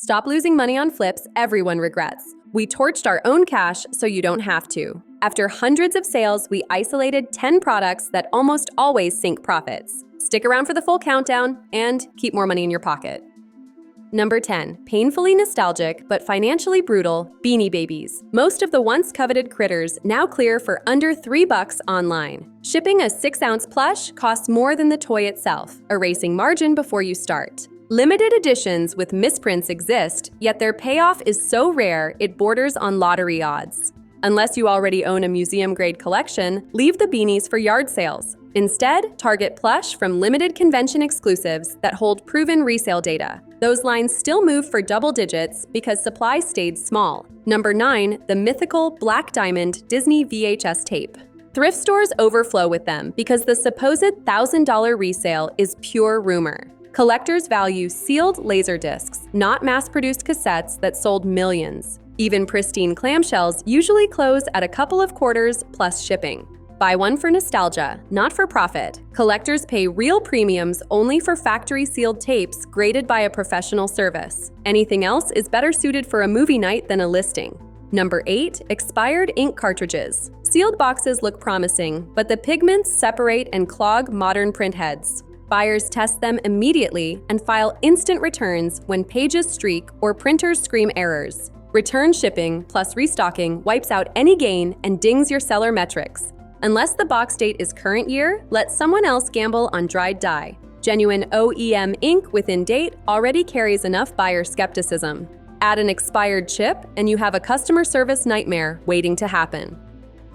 Stop losing money on flips everyone regrets. We torched our own cash so you don't have to. After hundreds of sales, we isolated 10 products that almost always sink profits. Stick around for the full countdown and keep more money in your pocket. Number 10. Painfully nostalgic but financially brutal Beanie Babies. Most of the once coveted critters now clear for under $3 online. Shipping a 6-ounce plush costs more than the toy itself, erasing margin before you start. Limited editions with misprints exist, yet their payoff is so rare it borders on lottery odds. Unless you already own a museum-grade collection, leave the beanies for yard sales. Instead, target plush from limited convention exclusives that hold proven resale data. Those lines still move for double digits because supply stayed small. Number 9. The mythical Black Diamond Disney VHS tape. Thrift stores overflow with them because the supposed $1,000 resale is pure rumor. Collectors value sealed laser discs, not mass-produced cassettes that sold millions. Even pristine clamshells usually close at a couple of quarters plus shipping. Buy one for nostalgia, not for profit. Collectors pay real premiums only for factory-sealed tapes graded by a professional service. Anything else is better suited for a movie night than a listing. Number 8. Expired ink cartridges. Sealed boxes look promising, but the pigments separate and clog modern print heads. Buyers test them immediately and file instant returns when pages streak or printers scream errors. Return shipping plus restocking wipes out any gain and dings your seller metrics. Unless the box date is current year, let someone else gamble on dried dye. Genuine OEM ink within date already carries enough buyer skepticism. Add an expired chip and you have a customer service nightmare waiting to happen.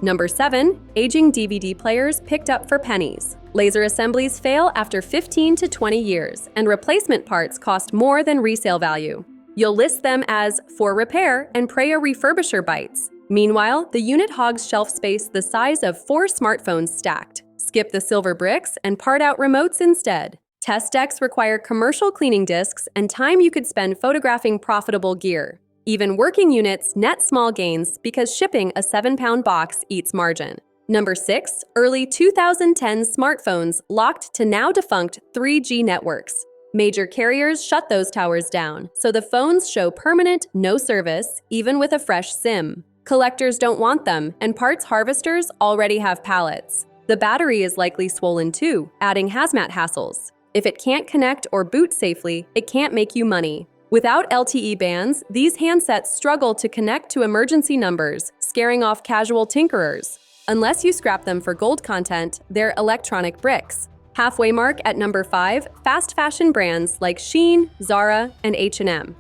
Number 7. Aging DVD players picked up for pennies. Laser assemblies fail after 15 to 20 years, and replacement parts cost more than resale value. You'll list them as for repair and pray a refurbisher bites. Meanwhile, the unit hogs shelf space the size of 4 smartphones stacked. Skip the silver bricks and part out remotes instead. Test decks require commercial cleaning discs and time you could spend photographing profitable gear. Even working units net small gains because shipping a 7-pound box eats margin. Number 6. Early 2010 smartphones locked to now defunct 3G networks. Major carriers shut those towers down, so the phones show permanent no service, even with a fresh SIM. Collectors don't want them, and parts harvesters already have pallets. The battery is likely swollen too, adding hazmat hassles. If it can't connect or boot safely, it can't make you money. Without LTE bands, these handsets struggle to connect to emergency numbers, scaring off casual tinkerers. Unless you scrap them for gold content, they're electronic bricks. Halfway mark at number 5, fast fashion brands like Shein, Zara, and H&M.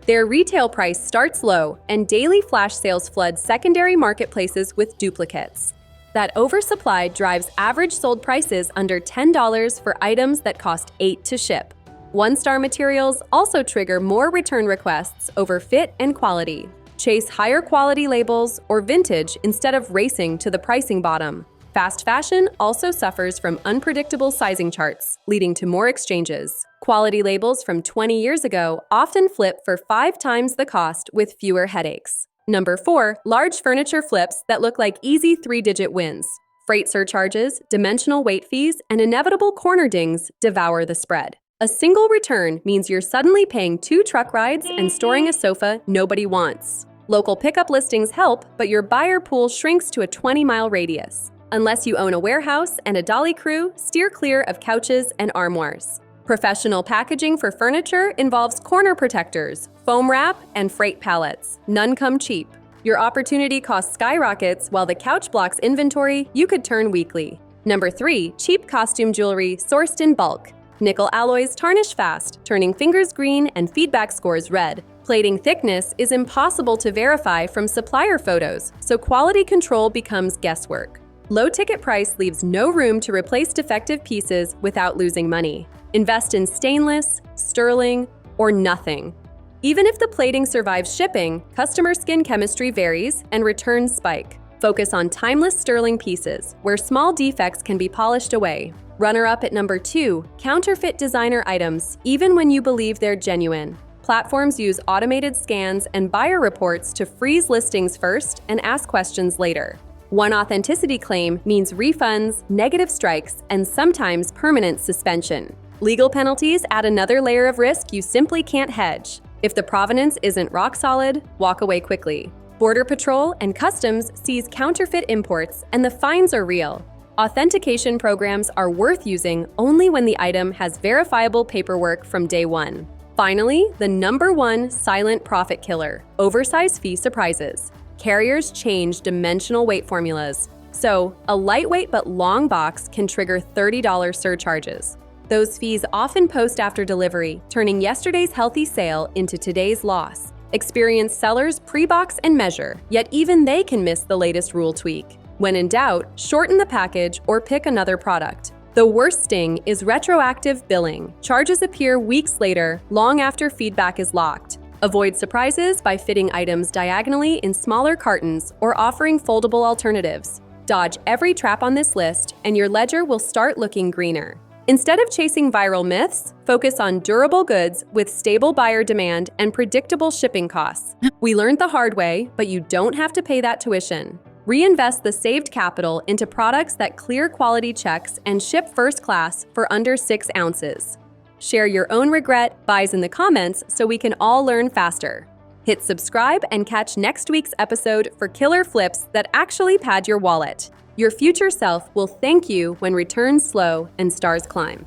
Their retail price starts low, and daily flash sales flood secondary marketplaces with duplicates. That oversupply drives average sold prices under $10 for items that cost $8 to ship. One-star materials also trigger more return requests over fit and quality. Chase higher quality labels or vintage instead of racing to the pricing bottom. Fast fashion also suffers from unpredictable sizing charts, leading to more exchanges. Quality labels from 20 years ago often flip for 5 times the cost with fewer headaches. Number 4. Large furniture flips that look like easy 3-digit wins. Freight surcharges, dimensional weight fees, and inevitable corner dings devour the spread. A single return means you're suddenly paying 2 truck rides and storing a sofa nobody wants. Local pickup listings help, but your buyer pool shrinks to a 20-mile radius. Unless you own a warehouse and a dolly crew, steer clear of couches and armoires. Professional packaging for furniture involves corner protectors, foam wrap, and freight pallets. None come cheap. Your opportunity cost skyrockets while the couch blocks inventory you could turn weekly. Number 3. Cheap costume jewelry sourced in bulk. Nickel alloys tarnish fast, turning fingers green and feedback scores red. Plating thickness is impossible to verify from supplier photos, so quality control becomes guesswork. Low ticket price leaves no room to replace defective pieces without losing money. Invest in stainless, sterling, or nothing. Even if the plating survives shipping, customer skin chemistry varies and returns spike. Focus on timeless sterling pieces, where small defects can be polished away. Runner-up at number 2, counterfeit designer items, even when you believe they're genuine. Platforms use automated scans and buyer reports to freeze listings first and ask questions later. One authenticity claim means refunds, negative strikes, and sometimes permanent suspension. Legal penalties add another layer of risk you simply can't hedge. If the provenance isn't rock solid, walk away quickly. Border Patrol and Customs seize counterfeit imports, and the fines are real. Authentication programs are worth using only when the item has verifiable paperwork from day one. Finally, the #1 silent profit killer, oversized fee surprises. Carriers change dimensional weight formulas, so a lightweight but long box can trigger $30 surcharges. Those fees often post after delivery, turning yesterday's healthy sale into today's loss. Experienced sellers pre-box and measure, yet even they can miss the latest rule tweak. When in doubt, shorten the package or pick another product. The worst sting is retroactive billing. Charges appear weeks later, long after feedback is locked. Avoid surprises by fitting items diagonally in smaller cartons or offering foldable alternatives. Dodge every trap on this list, and your ledger will start looking greener. Instead of chasing viral myths, focus on durable goods with stable buyer demand and predictable shipping costs. We learned the hard way, but you don't have to pay that tuition. Reinvest the saved capital into products that clear quality checks and ship first class for under 6 ounces. Share your own regret buys in the comments so we can all learn faster. Hit subscribe and catch next week's episode for killer flips that actually pad your wallet. Your future self will thank you when returns slow and stars climb.